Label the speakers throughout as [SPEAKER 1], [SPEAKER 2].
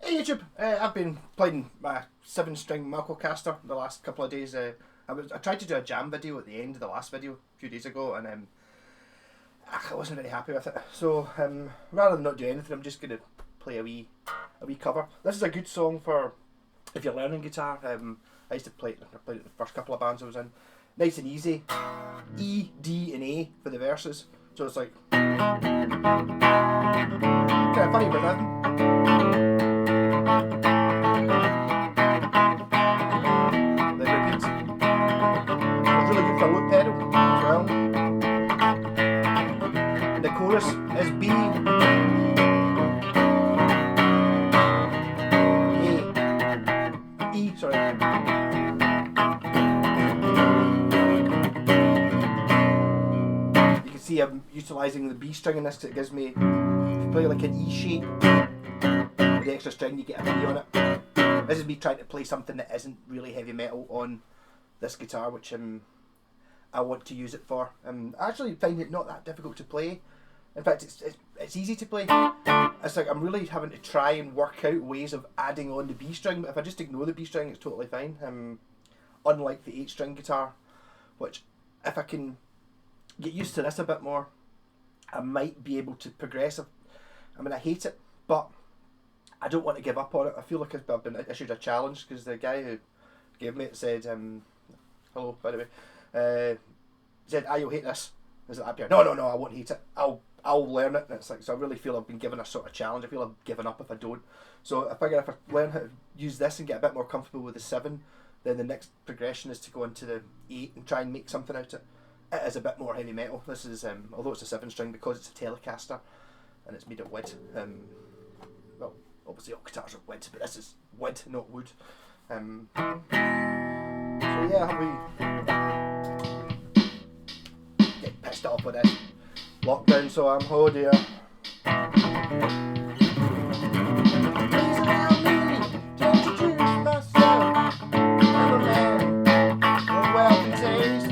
[SPEAKER 1] Hey YouTube, I've been playing my 7-string malkocaster the last couple of days. I tried to do a jam video at the end of the last video a few days ago, and I wasn't very happy with it. So rather than not do anything, I'm just going to play a wee cover. This is a good song for if you're learning guitar. I used to play it. I played it the first couple of bands I was in. Nice and easy. E, D, and A for the verses. So it's like kind of funny rhythm. For a loop pedal as well. And the chorus is B, A, E, sorry. You can see I'm utilising the B string in this because it gives me, if you play like an E shape with the extra string, you get an E on it. This is me trying to play something that isn't really heavy metal on this guitar, which I want to use it for. I actually find it not that difficult to play. In fact, it's easy to play. It's like I'm really having to try and work out ways of adding on the B string, but if I just ignore the B string, it's totally fine. Unlike the 8-string guitar, which if I can get used to this a bit more, I might be able to progress. I mean, I hate it, but I don't want to give up on it. I feel like I've been issued a challenge because the guy who gave me it said, hello, by the way, said, you'll hate this. Is it up here? No, I won't hate it. I'll learn it. And it's like, so I really feel I've been given a sort of challenge. I feel I've given up if I don't. So I figure if I learn how to use this and get a bit more comfortable with the 7, then the next progression is to go into the 8 and try and make something out of it. It is a bit more heavy metal. This is, although it's a 7-string, because it's a Telecaster and it's made of wood. Well, obviously all guitars are wood, but this is wood, not wood. So yeah, get pissed off with this lockdown, so I'm oh dear. Please allow me to introduce myself. I'm a man of wealth and taste.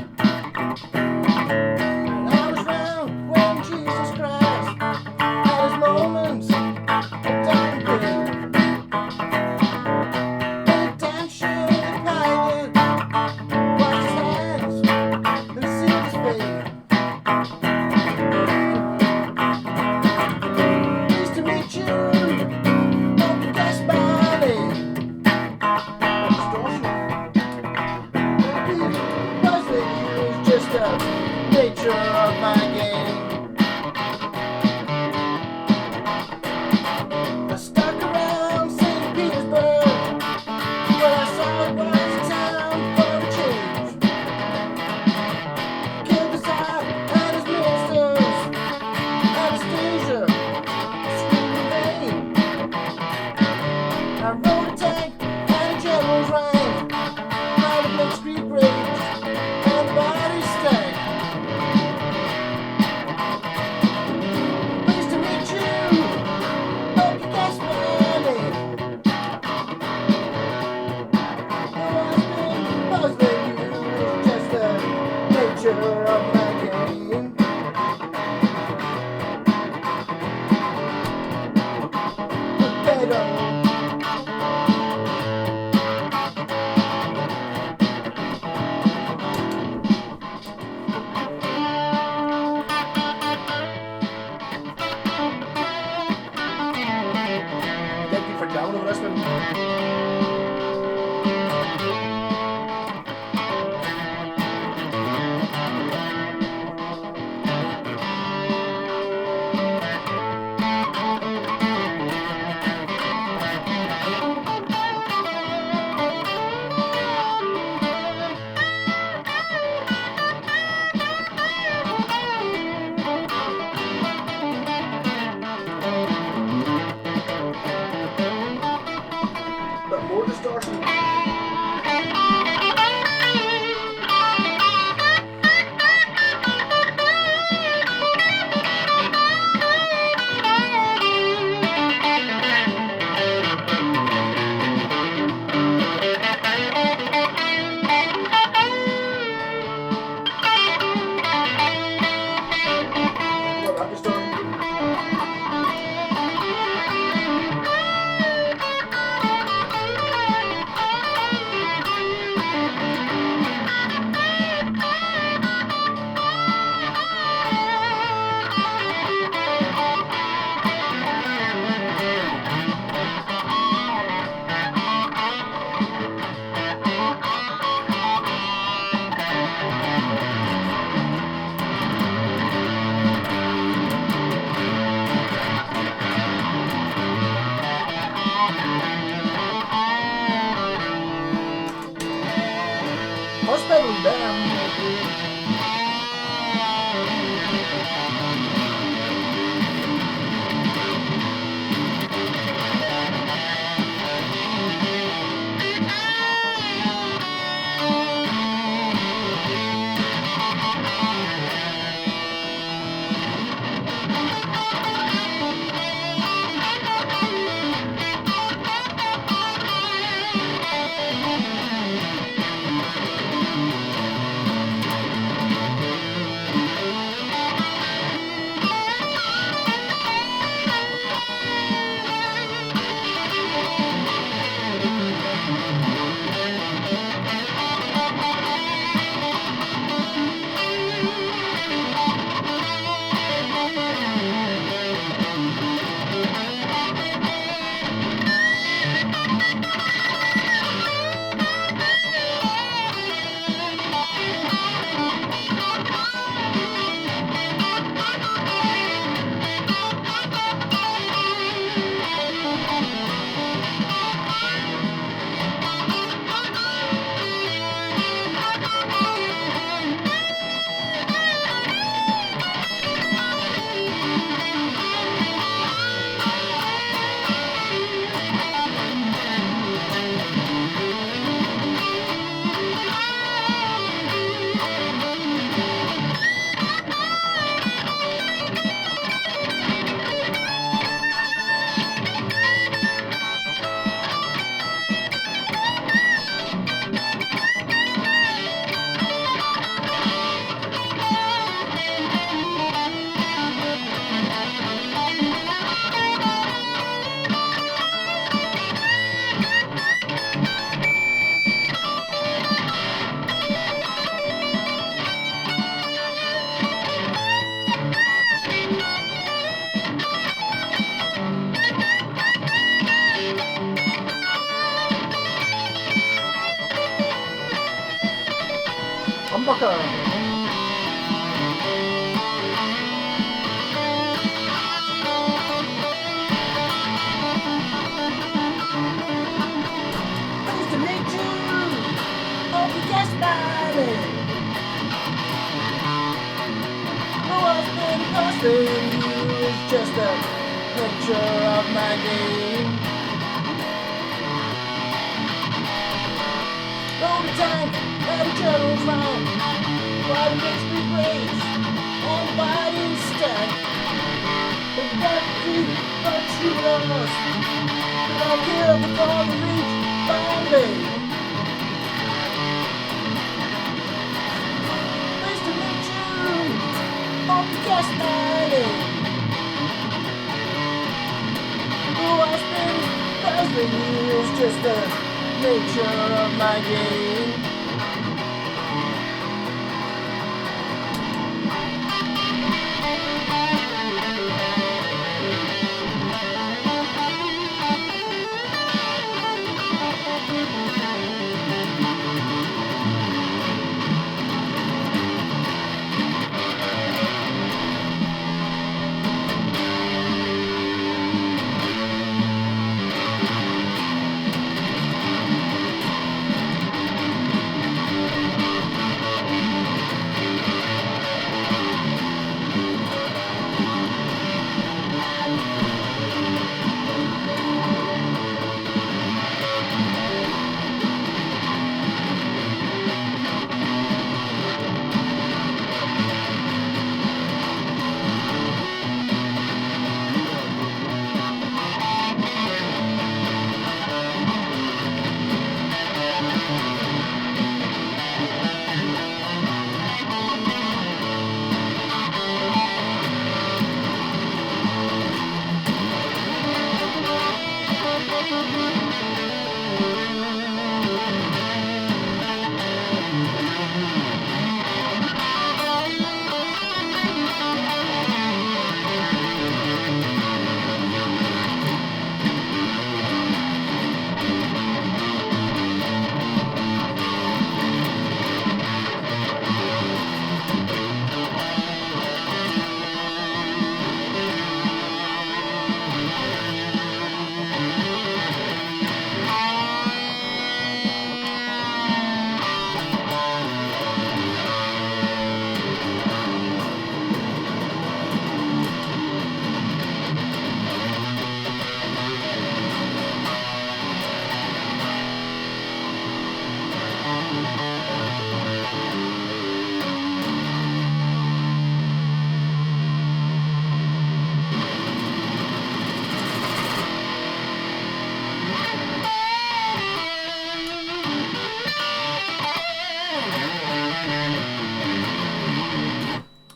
[SPEAKER 1] And I was round when Jesus Christ had his moments of dying pain. Attention, pilot, wash his hands and see his face. Pleased to meet you. Don't guess my name. Distortion. Maybe buzzing is just the nature of my game. I stuck around St. Petersburg, but I saw it was a town for a change. Killed the Tsar and his ministers, Anastasia, screaming vain. I rode a tank and a general's rank, how to make street rage and bodies stank. Pleased to meet you, hope you guess my name. Puzzling you is just the nature of my game. Potato. Thank you for downloading this one. But more distortion. Nice to meet you. Hope you guess my name. Oh, I've been busting you. It's just a picture of my game. Roll the tank, let the journals run. Why the big street race and why you stack. But what do but you lost? But I'll kill before the reach Bombay. Nice to meet you. Hope you guess my name. Oh, I spend puzzling years just the nature of my game.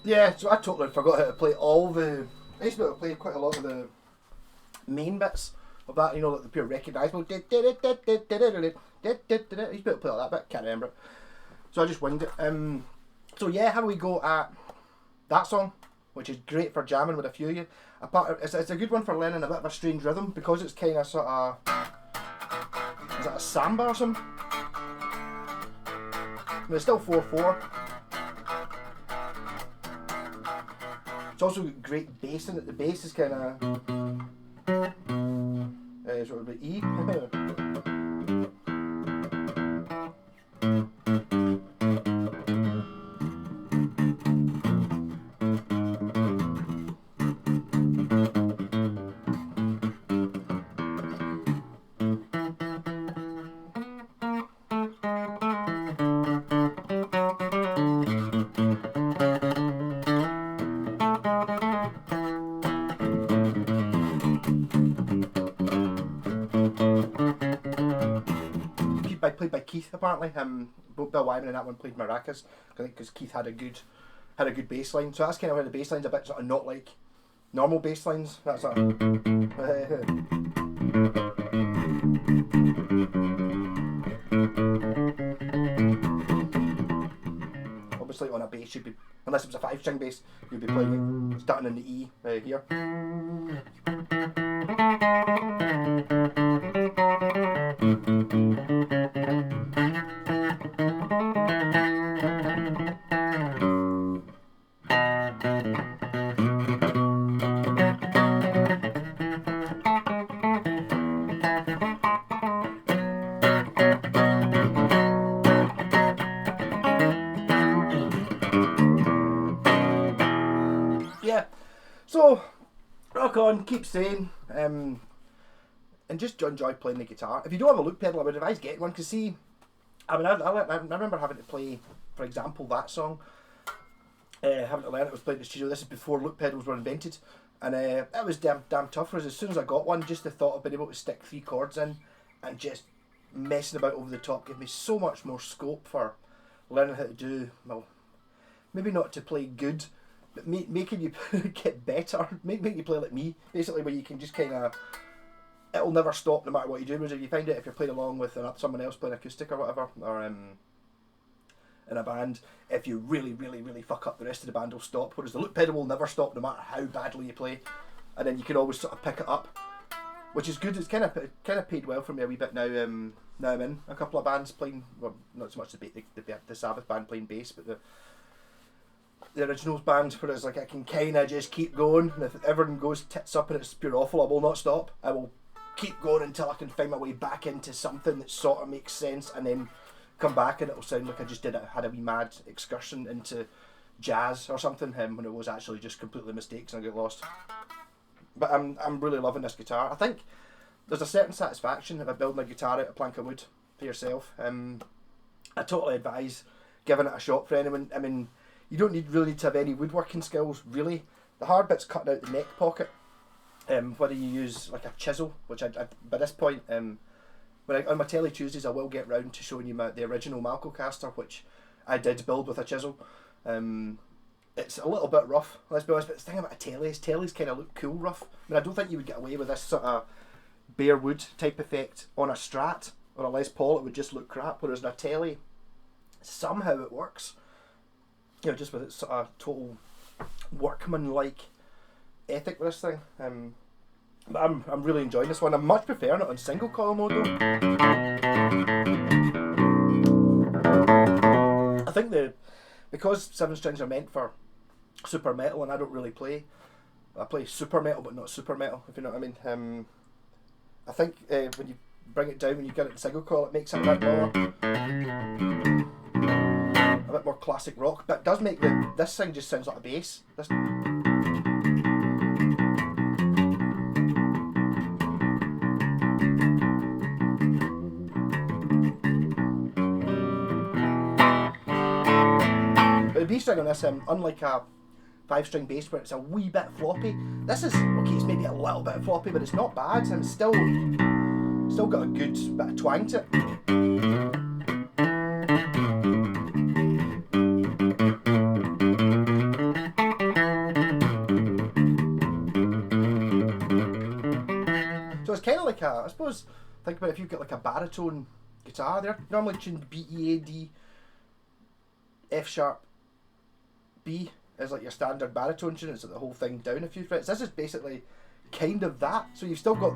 [SPEAKER 1] Yeah, so I totally forgot how to play all the... I used to be able to play quite a lot of the main bits of that, you know, like the pure recognisable... I used to be able to play all that bit, can't remember it. So I just winged it. So yeah, how we go at that song, which is great for jamming with a few of you. It's a good one for learning a bit of a strange rhythm, because it's kind of sort of... Is that a samba or something? I mean, it's still 4/4. It's also got great bass in it. The bass is kind of sort of E. Played by Keith apparently. Both Bill Wyman and that one played maracas. I think because Keith had a good bass line. So that's kind of where the bass line's a bit sort of not like normal bass lines. That's sort of obviously on a bass you'd be, unless it was a 5-string bass, you'd be playing it starting in the E here. on, keep saying, and just enjoy playing the guitar. If you don't have a loop pedal, I would advise getting one, because see, I mean, I remember having to play, for example, that song, having to learn it was playing in the studio. This is before loop pedals were invented, and it was damn tough, whereas as soon as I got one, just the thought of being able to stick 3 chords in and just messing about over the top gave me so much more scope for learning how to do, well, maybe not to play good, but making you get better, making you play like me, basically, where you can just kind of, it'll never stop no matter what you do. Whereas if you find it, if you're playing along with someone else playing acoustic or whatever, or in a band, if you really fuck up, the rest of the band will stop, whereas the loop pedal will never stop no matter how badly you play, and then you can always sort of pick it up, which is good. It's kind of paid well for me a wee bit now. Now I'm in a couple of bands playing, well, not so much the Sabbath band playing bass, but the originals band, where it's like I can kind of just keep going, and if everything goes tits up and it's pure awful, I will not stop. I will keep going until I can find my way back into something that sort of makes sense, and then come back and it'll sound like I just had a wee mad excursion into jazz or something, when it was actually just completely mistakes and I get lost. But I'm really loving this guitar. I think there's a certain satisfaction about building a guitar out of a plank of wood for yourself. I totally advise giving it a shot for anyone. I mean, you don't really need to have any woodworking skills, really. The hard bit's cutting out the neck pocket. Whether you use like a chisel, which I by this point, on my Telly Tuesdays, I will get round to showing you the original malkocaster, which I did build with a chisel. It's a little bit rough, let's be honest, but the thing about a Telly is Tellys kind of look cool rough. I mean, I don't think you would get away with this sort of bare wood type effect on a Strat or a Les Paul. It would just look crap, whereas in a Telly, somehow it works. You know, just with its sort of total workman-like ethic with this thing. But I'm really enjoying this one. I'm much preferring it on single coil mode though. I think because 7 strings are meant for super metal, and I don't really play. I play super metal, but not super metal, if you know what I mean. I think when you bring it down, when you get it in single coil, it makes it a bit more classic rock. But it does make this thing just sounds like a bass. But the B string on this, unlike a 5-string bass where it's a wee bit floppy, this is okay. It's maybe a little bit floppy, but it's not bad, and it's still got a good bit of twang to it. So it's kind of like I suppose, think about if you've got like a baritone guitar, they're normally tuned B, E, A, D, F sharp, B is like your standard baritone tune. It's like the whole thing down a few frets. This is basically kind of that. So you've still got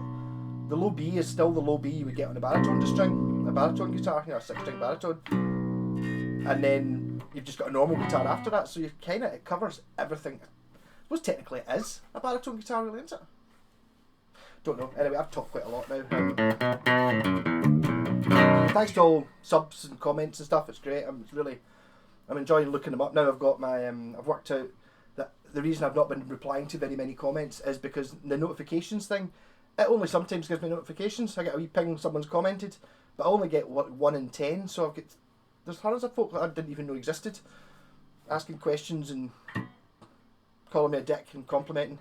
[SPEAKER 1] the low B is still the low B you would get on a baritone guitar, you know, a 6-string baritone, and then you've just got a normal guitar after that. So you it covers everything. I suppose technically it is a baritone guitar, really, isn't it? Don't know. Anyway, I've talked quite a lot now. Thanks to all subs and comments and stuff. It's great. I'm enjoying looking them up now. I've got my I've worked out that the reason I've not been replying to very many comments is because the notifications thing, it only sometimes gives me notifications. I get a wee ping, someone's commented, but I only get 1 in 10. So there's hundreds of folk that I didn't even know existed, asking questions and calling me a dick and complimenting.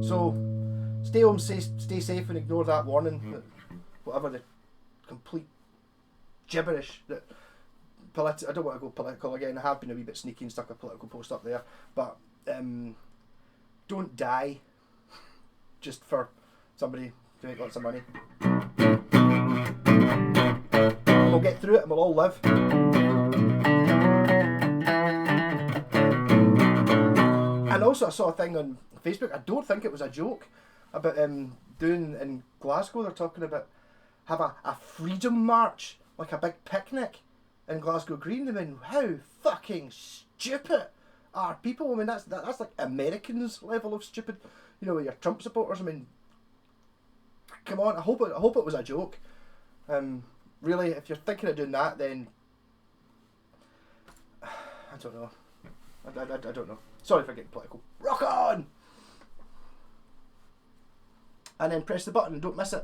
[SPEAKER 1] So stay home, stay safe, and ignore that warning. Whatever the complete gibberish that I don't want to go political again. I have been a wee bit sneaky and stuck a political post up there, but don't die just for somebody to make lots of money. We'll get through it and we'll all live. And also I saw a thing on Facebook, I don't think it was a joke, about doing in Glasgow, they're talking about have a freedom march, like a big picnic in Glasgow Green. I mean, how fucking stupid are people? I mean, that's like Americans level of stupid. You know, with your Trump supporters. I mean, come on. I hope it was a joke. Really, if you're thinking of doing that, then I don't know. I don't know. Sorry for getting political. Rock on! And then press the button, don't miss it.